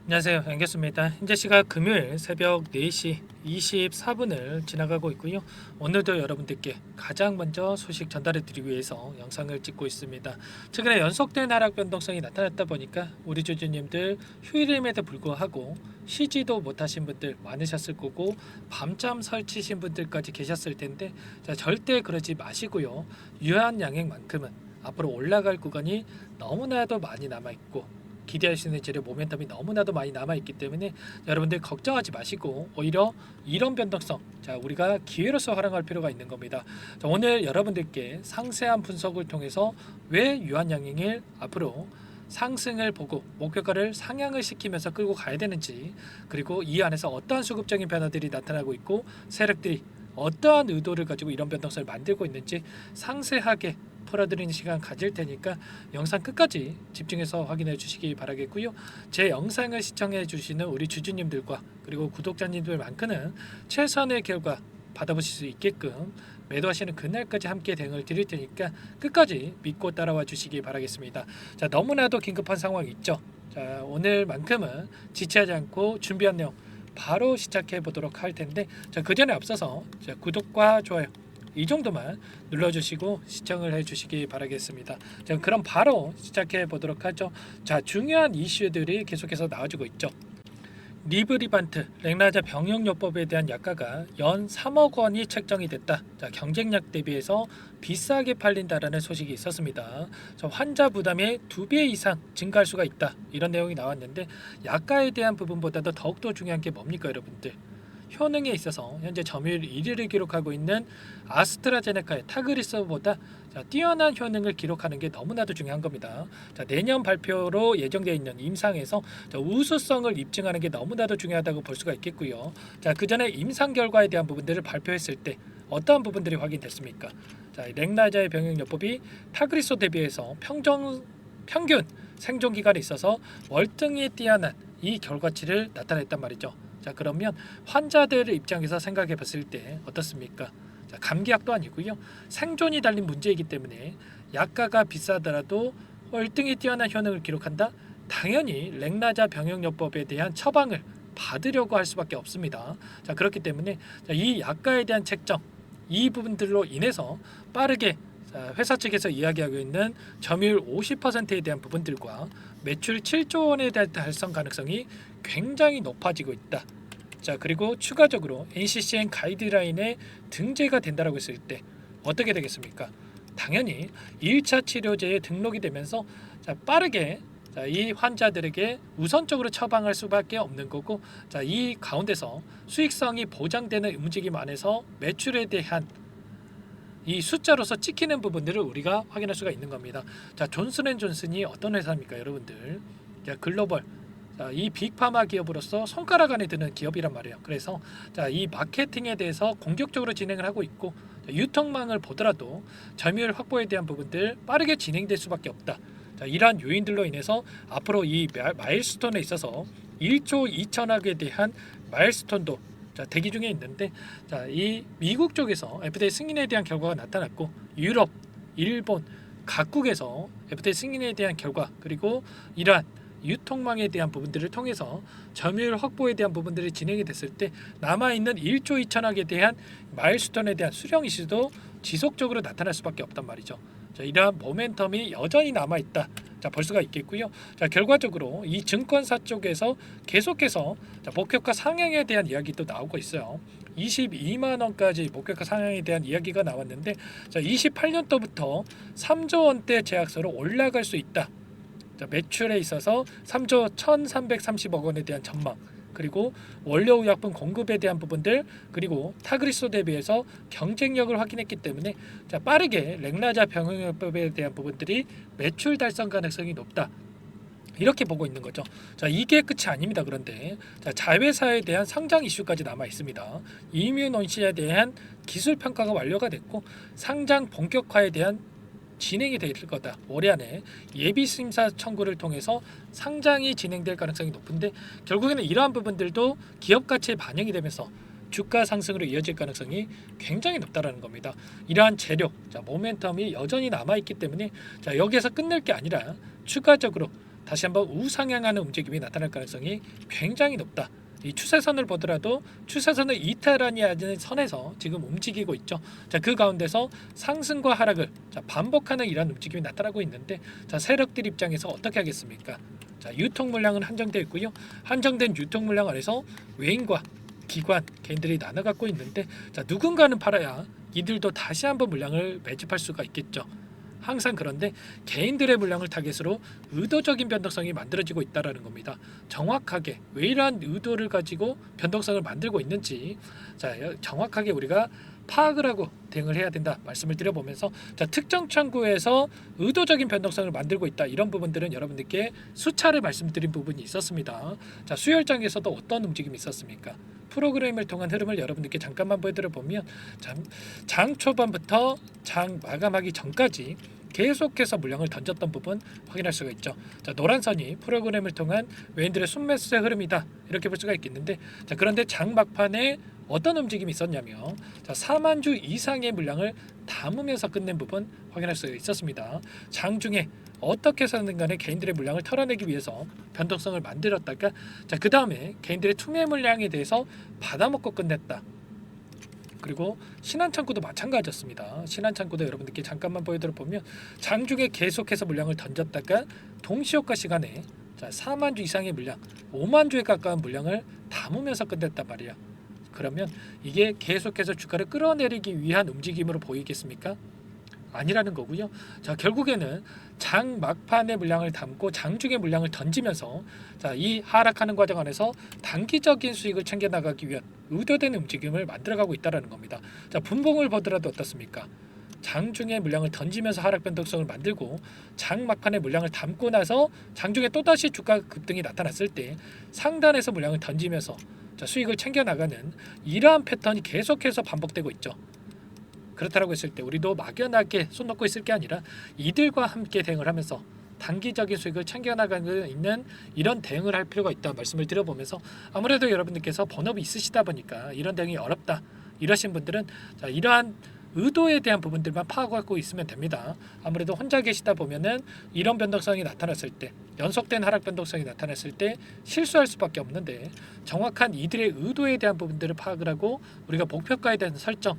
안녕하세요. 양겼습니다. 현재 시각 금요일 새벽 4시 24분을 지나가고 있고요. 오늘도 여러분들께 가장 먼저 소식 전달해 드리기 위해서 영상을 찍고 있습니다. 최근에 연속된 하락 변동성이 나타났다 보니까 우리 주주님들 휴일임에도 불구하고 쉬지도 못하신 분들 많으셨을 거고 밤잠 설치신 분들까지 계셨을 텐데 절대 그러지 마시고요. 유한 양액만큼은 앞으로 올라갈 구간이 너무나도 많이 남아있고 기대할 수 있는 재료 모멘텀이 너무나도 많이 남아있기 때문에 여러분들 걱정하지 마시고 오히려 이런 변동성 우리가 기회로서 활용할 필요가 있는 겁니다. 오늘 여러분들께 상세한 분석을 통해서 왜 유한양행일 앞으로 상승을 보고 목표가를 상향을 시키면서 끌고 가야 되는지, 그리고 이 안에서 어떠한 수급적인 변화들이 나타나고 있고 세력들이 어떠한 의도를 가지고 이런 변동성을 만들고 있는지 상세하게 풀어드리는 시간 가질 테니까 영상 끝까지 집중해서 확인해 주시기 바라겠고요. 제 영상을 시청해 주시는 우리 주주님들과 그리고 구독자님들만큼은 최선의 결과 받아보실 수 있게끔 매도하시는 그날까지 함께 대응을 드릴 테니까 끝까지 믿고 따라와 주시기 바라겠습니다. 너무나도 긴급한 상황 있죠. 오늘만큼은 지체하지 않고 준비한 내용 바로 시작해 보도록 할 텐데, 그 전에 앞서서 구독과 좋아요 이 정도만 눌러주시고 시청을 해주시기 바라겠습니다. 자, 그럼 바로 시작해 보도록 하죠. 중요한 이슈들이 계속해서 나와주고 있죠. 리브리반트 렉나자 병역요법에 대한 약가가 연 3억 원이 책정이 됐다. 경쟁력 대비해서 비싸게 팔린다라는 소식이 있었습니다. 환자 부담이 2배 이상 증가할 수가 있다. 이런 내용이 나왔는데 약가에 대한 부분보다도 더욱더 중요한 게 뭡니까, 여러분들? 효능에 있어서 현재 점유율 1위를 기록하고 있는 아스트라제네카의 타그리스보다 뛰어난 효능을 기록하는 게 너무나도 중요한 겁니다. 내년 발표로 예정되어 있는 임상에서 우수성을 입증하는 게 너무나도 중요하다고 볼 수가 있겠고요. 그 전에 임상 결과에 대한 부분들을 발표했을 때 어떠한 부분들이 확인됐습니까? 렉나자의 병역요법이 타그리소 대비해서 평균 생존 기간에 있어서 월등히 뛰어난 이 결과치를 나타냈단 말이죠. 그러면 환자들의 입장에서 생각해 봤을 때 어떻습니까? 감기약도 아니고요. 생존이 달린 문제이기 때문에 약가가 비싸더라도 월등히 뛰어난 효능을 기록한다? 당연히 렉나자 병역요법에 대한 처방을 받으려고 할 수밖에 없습니다. 그렇기 때문에 이 약가에 대한 책정, 이 부분들로 인해서 빠르게 회사 측에서 이야기하고 있는 점유율 50%에 대한 부분들과 매출 7조 원에 대한 달성 가능성이 굉장히 높아지고 있다. 그리고 추가적으로 NCCN 가이드라인에 등재가 된다라고 했을 때 어떻게 되겠습니까? 당연히 1차 치료제에 등록이 되면서 빠르게 이 환자들에게 우선적으로 처방할 수밖에 없는 거고, 이 가운데서 수익성이 보장되는 움직임 안에서 매출에 대한 이 숫자로서 찍히는 부분들을 우리가 확인할 수가 있는 겁니다. 존슨앤존슨이 어떤 회사입니까, 여러분들? 글로벌 이 빅파마 기업으로서 손가락 안에 드는 기업이란 말이에요. 그래서 이 마케팅에 대해서 공격적으로 진행을 하고 있고, 유통망을 보더라도 점유율 확보에 대한 부분들 빠르게 진행될 수밖에 없다. 이러한 요인들로 인해서 앞으로 이 마일스톤에 있어서 1조 2천억에 대한 마일스톤도 대기 중에 있는데, 이 미국 쪽에서 FDA 승인에 대한 결과가 나타났고, 유럽, 일본 각국에서 FDA 승인에 대한 결과, 그리고 이러한 유통망에 대한 부분들을 통해서 점유율 확보에 대한 부분들이 진행이 됐을 때 남아있는 1조 2천억에 대한 마일스톤에 대한 수령 이슈도 지속적으로 나타날 수밖에 없단 말이죠. 이러한 모멘텀이 여전히 남아있다. 볼 수가 있겠고요. 결과적으로 이 증권사 쪽에서 계속해서 목표가 상향에 대한 이야기도 나오고 있어요. 22만 원까지 목표가 상향에 대한 이야기가 나왔는데 28년도부터 3조 원대 제약서로 올라갈 수 있다. 매출에 있어서 3조 1,330억 원에 대한 전망, 그리고 원료의약품 공급에 대한 부분들, 그리고 타그리소 대비해서 경쟁력을 확인했기 때문에 빠르게 렉나자 병역요법에 대한 부분들이 매출 달성 가능성이 높다. 이렇게 보고 있는 거죠. 이게 끝이 아닙니다. 그런데 자회사에 대한 상장 이슈까지 남아 있습니다. 이뮤논시에 대한 기술 평가가 완료가 됐고 상장 본격화에 대한 진행이 될 거다. 올해 안에 예비 심사 청구를 통해서 상장이 진행될 가능성이 높은데, 결국에는 이러한 부분들도 기업 가치에 반영이 되면서 주가 상승으로 이어질 가능성이 굉장히 높다라는 겁니다. 이러한 재료, 모멘텀이 여전히 남아 있기 때문에 여기에서 끝낼 게 아니라 추가적으로 다시 한번 우상향하는 움직임이 나타날 가능성이 굉장히 높다. 이 추세선을 보더라도 추세선을 이탈하니 하는 선에서 지금 움직이고 있죠. 자, 그 가운데서 상승과 하락을 반복하는 이런 움직임이 나타나고 있는데, 자, 세력들 입장에서 어떻게 하겠습니까? 자, 유통 물량은 한정되어 있고요. 한정된 유통 물량 안에서 외인과 기관, 개인들이 나눠 갖고 있는데, 자, 누군가는 팔아야 이들도 다시 한번 물량을 매집할 수가 있겠죠. 항상 그런데 개인들의 물량을 타겟으로 의도적인 변동성이 만들어지고 있다라는 겁니다. 정확하게 왜 이러한 의도를 가지고 변동성을 만들고 있는지, 자, 정확하게 우리가 파악을 하고 대응을 해야 된다 말씀을 드려보면서, 자, 특정 창구에서 의도적인 변동성을 만들고 있다, 이런 부분들은 여러분들께 수차례 말씀드린 부분이 있었습니다. 자, 수혈장에서도 어떤 움직임이 있었습니까? 프로그램을 통한 흐름을 여러분들께 잠깐만 보여드려 보면, 장 초반부터 장 마감하기 전까지 계속해서 물량을 던졌던 부분 확인할 수가 있죠. 자, 노란 선이 프로그램을 통한 외인들의 순매수의 흐름이다, 이렇게 볼 수가 있겠는데, 자, 그런데 장 막판에 어떤 움직임이 있었냐면, 자, 4만 주 이상의 물량을 담으면서 끝낸 부분 확인할 수가 있었습니다. 장중에 어떻게 해서든 간에 개인들의 물량을 털어내기 위해서 변동성을 만들었다가, 자, 그 다음에 개인들의 투매 물량에 대해서 받아먹고 끝냈다. 그리고 신한창구도 마찬가지였습니다. 신한창구도 여러분들께 잠깐만 보여드려 보면, 장중에 계속해서 물량을 던졌다가 동시효과 시간에, 자, 4만 주 이상의 물량, 5만 주에 가까운 물량을 담으면서 끝냈단 말이야. 그러면 이게 계속해서 주가를 끌어내리기 위한 움직임으로 보이겠습니까? 아니라는 거고요. 자, 결국에는 장 막판에 물량을 담고 장중에 물량을 던지면서, 자, 이 하락하는 과정 안에서 단기적인 수익을 챙겨 나가기 위한 의도된 움직임을 만들어가고 있다라는 겁니다. 자, 분봉을 보더라도 어떻습니까? 장중에 물량을 던지면서 하락 변동성을 만들고, 장 막판에 물량을 담고 나서 장중에 또다시 주가 급등이 나타났을 때 상단에서 물량을 던지면서, 자, 수익을 챙겨 나가는 이러한 패턴이 계속해서 반복되고 있죠. 그렇다고 했을 때 우리도 막연하게 손 놓고 있을 게 아니라 이들과 함께 대응을 하면서 단기적인 수익을 챙겨나가는 있는 이런 대응을 할 필요가 있다 말씀을 드려보면서, 아무래도 여러분들께서 본업이 있으시다 보니까 이런 대응이 어렵다 이러신 분들은, 자, 이러한 의도에 대한 부분들만 파악하고 있으면 됩니다. 아무래도 혼자 계시다 보면은 이런 변동성이 나타났을 때, 연속된 하락 변동성이 나타났을 때 실수할 수밖에 없는데, 정확한 이들의 의도에 대한 부분들을 파악을 하고 우리가 목표가에 대한 설정,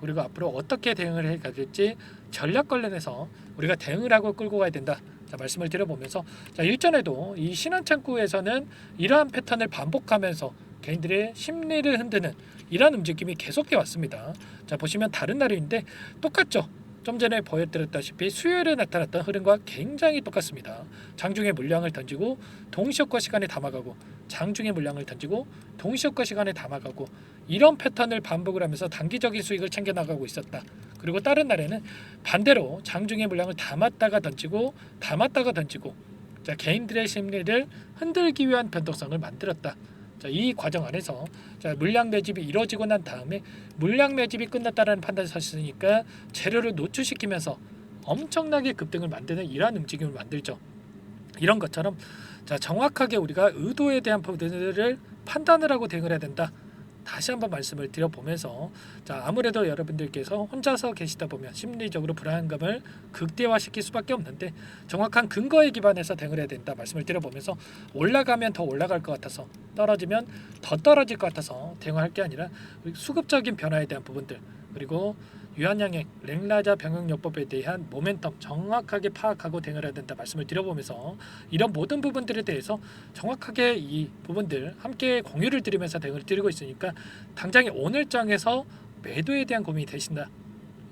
그리고 앞으로 어떻게 대응을 해 가질지 전략 관련해서 우리가 대응을 하고 끌고 가야 된다, 자, 말씀을 드려보면서, 자, 일전에도 이 신한창구에서는 이러한 패턴을 반복하면서 개인들의 심리를 흔드는 이러한 움직임이 계속해 왔습니다. 자, 보시면 다른 날인데 똑같죠. 좀 전에 보여드렸다시피 수요일에 나타났던 흐름과 굉장히 똑같습니다. 장중에 물량을 던지고 동시효과 시간에 담아가고, 장중에 물량을 던지고 동시효과 시간에 담아가고, 이런 패턴을 반복을 하면서 단기적인 수익을 챙겨 나가고 있었다. 그리고 다른 날에는 반대로 장중에 물량을 담았다가 던지고 담았다가 던지고, 자, 개인들의 심리를 흔들기 위한 변동성을 만들었다. 자, 이 과정 안에서, 자, 물량 매집이 이루어지고 난 다음에 물량 매집이 끝났다라는 판단이 섰으니까 재료를 노출시키면서 엄청나게 급등을 만드는 이러한 움직임을 만들죠. 이런 것처럼, 자, 정확하게 우리가 의도에 대한 부분들을 판단을 하고 대응을 해야 된다. 다시 한번 말씀을 드려보면서, 자, 아무래도 여러분들께서 혼자서 계시다 보면 심리적으로 불안감을 극대화시킬 수밖에 없는데, 정확한 근거에 기반해서 대응을 해야 된다 말씀을 드려보면서, 올라가면 더 올라갈 것 같아서 떨어지면 더 떨어질 것 같아서 대응할 게 아니라 수급적인 변화에 대한 부분들, 그리고 유한양행, 랭라자 병역요법에 대한 모멘텀 정확하게 파악하고 대응을 해야 된다 말씀을 드려보면서, 이런 모든 부분들에 대해서 정확하게 이 부분들 함께 공유를 드리면서 대응을 드리고 있으니까, 당장에 오늘장에서 매도에 대한 고민이 되신다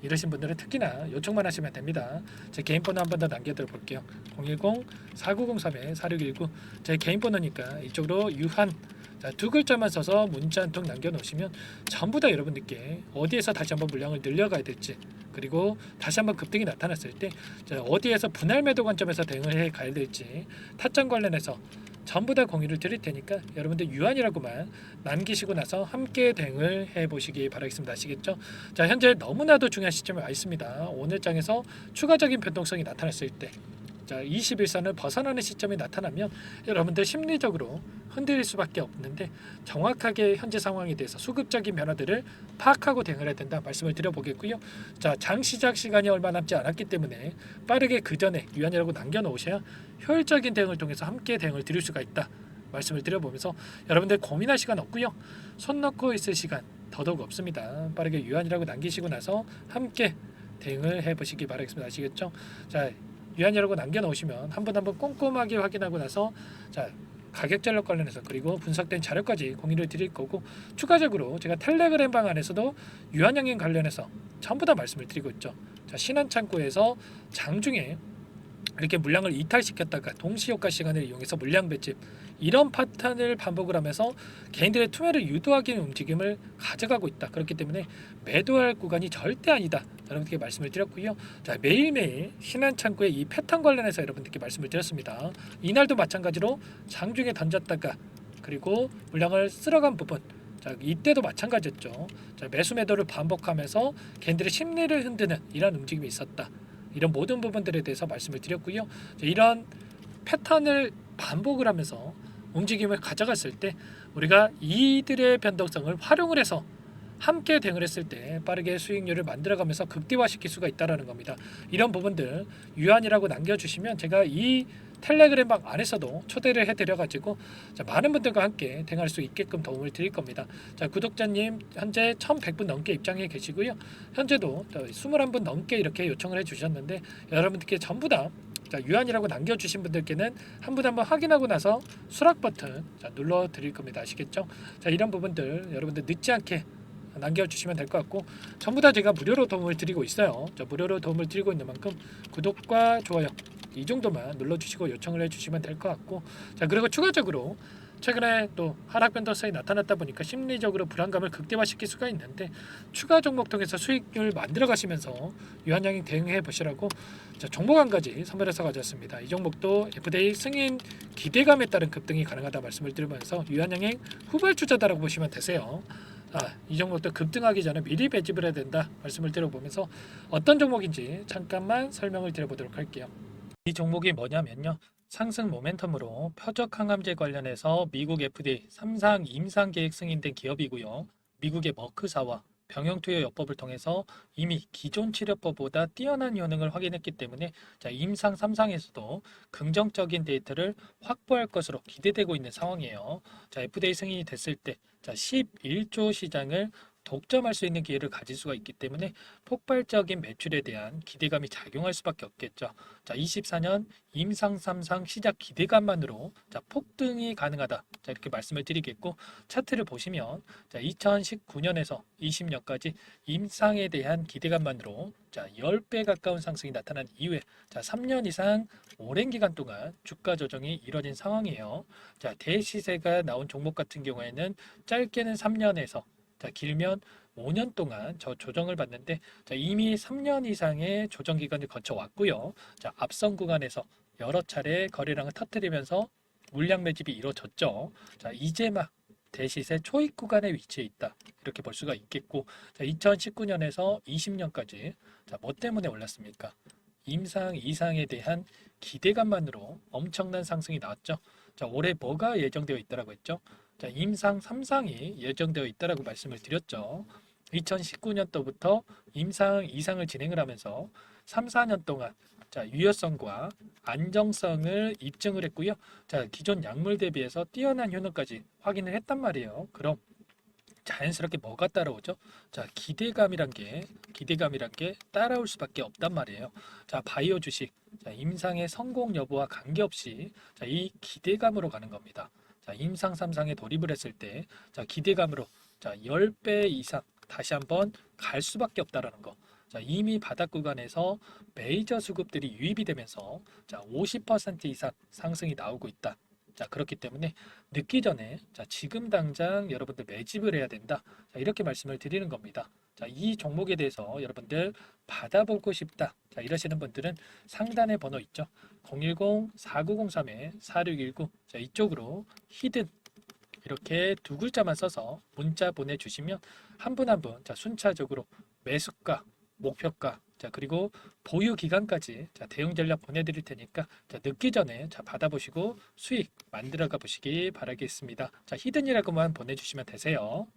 이러신 분들은 특히나 요청만 하시면 됩니다. 제 개인 번호 한 번 더 남겨드려 볼게요. 010-4903-4619, 제 개인 번호니까 이쪽으로 유한, 자, 두 글자만 써서 문자 한 통 남겨놓으시면 전부 다 여러분들께 어디에서 다시 한번 물량을 늘려가야 될지, 그리고 다시 한번 급등이 나타났을 때, 자, 어디에서 분할 매도 관점에서 대응을 해 가야 될지 타점 관련해서 전부 다 공유를 드릴 테니까 여러분들 유한이라고만 남기시고 나서 함께 대응을 해보시기 바라겠습니다. 아시겠죠? 자, 현재 너무나도 중요한 시점에 와 있습니다. 오늘 장에서 추가적인 변동성이 나타났을 때, 자 21선을 벗어나는 시점이 나타나면 여러분들 심리적으로 흔들릴 수밖에 없는데 정확하게 현재 상황에 대해서 수급적인 변화들을 파악하고 대응을 해야 된다 말씀을 드려보겠고요. 자 장 시작 시간이 얼마 남지 않았기 때문에 빠르게 그 전에 유한이라고 남겨놓으셔야 효율적인 대응을 통해서 함께 대응을 드릴 수가 있다 말씀을 드려보면서 여러분들 고민할 시간 없고요. 손 놓고 있을 시간 더더욱 없습니다. 빠르게 유한이라고 남기시고 나서 함께 대응을 해보시기 바라겠습니다. 아시겠죠? 자 유한이라고 남겨놓으시면 한 번 한 번 꼼꼼하게 확인하고 나서 자 가격 전략 관련해서 그리고 분석된 자료까지 공유를 드릴 거고 추가적으로 제가 텔레그램 방 안에서도 유한양행 관련해서 전부 다 말씀을 드리고 있죠. 자 신한창고에서 장중에 이렇게 물량을 이탈시켰다가 동시효과 시간을 이용해서 물량 배집 이런 파탄을 반복을 하면서 개인들의 투매를 유도하기 위한 움직임을 가져가고 있다. 그렇기 때문에 매도할 구간이 절대 아니다. 여러분들께 말씀을 드렸고요. 자 매일매일 신한창고의 이 패턴 관련해서 여러분들께 말씀을 드렸습니다. 이날도 마찬가지로 장중에 던졌다가 그리고 물량을 쓸어간 부분 자 이때도 마찬가지였죠. 자 매수 매도를 반복하면서 개인들의 심리를 흔드는 이런 움직임이 있었다. 이런 모든 부분들에 대해서 말씀을 드렸고요. 이런 패턴을 반복을 하면서 움직임을 가져갔을 때 우리가 이들의 변동성을 활용을 해서 함께 대응을 했을 때 빠르게 수익률을 만들어가면서 극대화시킬 수가 있다는 겁니다. 이런 부분들 유한이라고 남겨주시면 제가 이 텔레그램 방 안에서도 초대를 해드려가지고 많은 분들과 함께 대응할 수 있게끔 도움을 드릴 겁니다. 자 구독자님 현재 1100분 넘게 입장해 계시고요. 현재도 21분 넘게 이렇게 요청을 해주셨는데 여러분들께 전부 다 자, 유한이라고 남겨주신 분들께는 한 분 한 번 확인하고 나서 수락 버튼 눌러 드릴 겁니다. 아시겠죠? 자 이런 부분들 여러분들 늦지 않게 남겨주시면 될 것 같고 전부 다 제가 무료로 도움을 드리고 있어요. 자, 무료로 도움을 드리고 있는 만큼 구독과 좋아요 이 정도만 눌러주시고 요청을 해주시면 될 것 같고 자 그리고 추가적으로 최근에 또 하락 변동성이 나타났다 보니까 심리적으로 불안감을 극대화시킬 수가 있는데 추가 종목 통해서 수익률 만들어 가시면서 유한양행 대응해 보시라고 자, 종목 한 가지 선별해서 가져왔습니다. 이 종목도 FDA 승인 기대감에 따른 급등이 가능하다 말씀을 드리면서 유한양행 후발주자다라고 보시면 되세요. 이 종목도 급등하기 전에 미리 배집을 해야 된다 말씀을 드려보면서 어떤 종목인지 잠깐만 설명을 드려보도록 할게요. 이 종목이 뭐냐면요. 상승 모멘텀으로 표적 항암제 관련해서 미국 FDA 3상 임상 계획 승인된 기업이고요. 미국의 머크사와 병용투여요법을 통해서 이미 기존 치료법보다 뛰어난 효능을 확인했기 때문에 자, 임상 3상에서도 긍정적인 데이터를 확보할 것으로 기대되고 있는 상황이에요. 자, FDA 승인이 됐을 때 자, 11조 시장을 독점할 수 있는 기회를 가질 수가 있기 때문에 폭발적인 매출에 대한 기대감이 작용할 수밖에 없겠죠. 자, 24년 임상 3상 시작 기대감만으로 자, 폭등이 가능하다. 자, 이렇게 말씀을 드리겠고 차트를 보시면 자, 2019년에서 20년까지 임상에 대한 기대감만으로 자, 10배 가까운 상승이 나타난 이후에 자, 3년 이상 오랜 기간 동안 주가 조정이 이뤄진 상황이에요. 자, 대시세가 나온 종목 같은 경우에는 짧게는 3년에서 자, 길면 5년 동안 저 조정을 받는데 자, 이미 3년 이상의 조정 기간을 거쳐왔고요. 자, 앞선 구간에서 여러 차례 거래량을 터뜨리면서 물량 매집이 이루어졌죠. 자, 이제 막 대시세 초입 구간에 위치해 있다. 이렇게 볼 수가 있겠고 자, 2019년에서 20년까지 자, 뭐 때문에 올랐습니까? 임상 이상에 대한 기대감만으로 엄청난 상승이 나왔죠. 자, 올해 뭐가 예정되어 있다라고 했죠? 자, 임상 3상이 예정되어 있다라고 말씀을 드렸죠. 2019년도부터 임상 2상을 진행을 하면서 3, 4년 동안 자, 유효성과 안정성을 입증을 했고요. 자, 기존 약물 대비해서 뛰어난 효능까지 확인을 했단 말이에요. 그럼 자연스럽게 뭐가 따라오죠? 자, 기대감이란 게 따라올 수밖에 없단 말이에요. 자, 바이오 주식 자, 임상의 성공 여부와 관계없이 자, 이 기대감으로 가는 겁니다. 자, 임상 3상에 돌입을 했을 때 자, 기대감으로 자, 10배 이상 다시 한번 갈 수밖에 없다라는 거. 자, 이미 바닥 구간에서 메이저 수급들이 유입이 되면서 자, 50% 이상 상승이 나오고 있다. 자, 그렇기 때문에 늦기 전에 자, 지금 당장 여러분들 매집을 해야 된다. 자, 이렇게 말씀을 드리는 겁니다. 자, 이 종목에 대해서 여러분들 받아보고 싶다. 자, 이러시는 분들은 상단에 번호 있죠. 010-4903-4619. 자, 이쪽으로 히든 이렇게 두 글자만 써서 문자 보내주시면 한 분 한 분 자, 순차적으로 매수가, 목표가, 자, 그리고 보유 기간까지 자, 대응 전략 보내드릴 테니까 자, 늦기 전에 자, 받아보시고 수익 만들어가 보시기 바라겠습니다. 자, 히든이라고만 보내주시면 되세요.